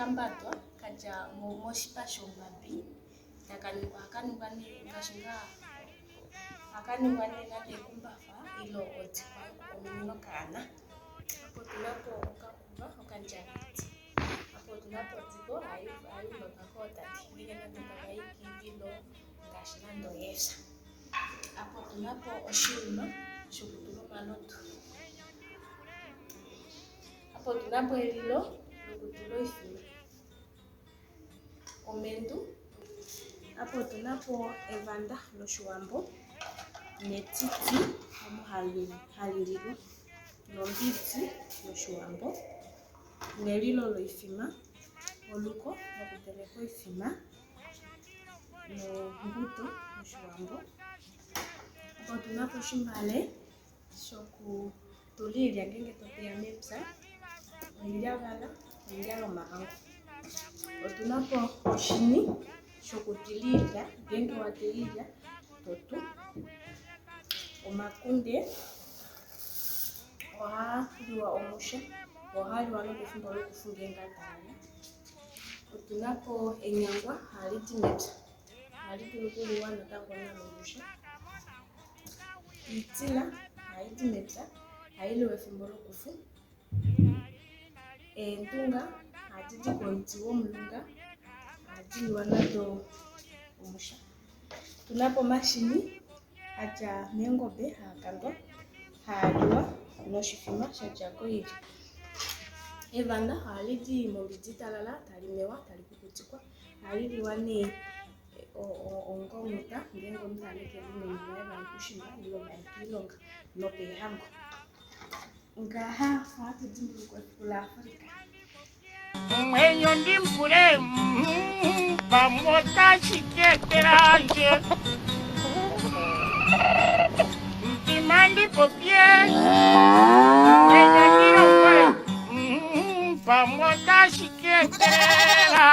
okambatwa katya moshipa shongambi hakaningwa nande ekumbatha ilo otsikwa yokukomina okaana. Apo tunapo okakumba okandjangati. Apo tunapo otsiko hayi longwa kootate nenge nande tagayi kiivilo ngaashi nande oyeesa. Apo tunapo oshinima shokutula omalotu. Apo tunapo elilo lyokutula iithima. Omendu. Apo tunapo evanda loshiwambo netiti mono hali lilwa nombitsi yoshiwambo nelilo lyiithima, oluko lokuteleka iithima nombuto yoshiwambo. Apo tunapo oshimbale shokutula iilya ngele toteya mepya, iilyalyaka, iilya yomahangu. Otunapo oshini shokutila iilya ngele watila iilya totu. Omakunde ohaga liwa omusha, ohaga liwa nopethimbo lyokufu ngele talala. Otunapo enyangwa hali zi mepya, hali vulu okuliwa natango nomusha. Iitsila hayi zi mepya, hayi liwa ethimbo lyokufu. Oontunga hadhi zi komuti gomulunga, hadhi liwa nando omusha. Otunapo omahini gatya moongombe haga kandwa, haga liwa noshithima shatyako iilya. Evanda ohali zi mombinzi ontalala, tali mewa, tali kukutikwa. Ohali liwa onga omuta ngele omuntu keli megumbo yavalo kuushimba nenge yayi kiilonga nopoohango. Ngaha ohatu dhimbulukwa esiku lyaAfrika. Mwenyo ndimbule pamota chikekeranje Mtimandi popie Mwenyo ndimbule pamota chikekera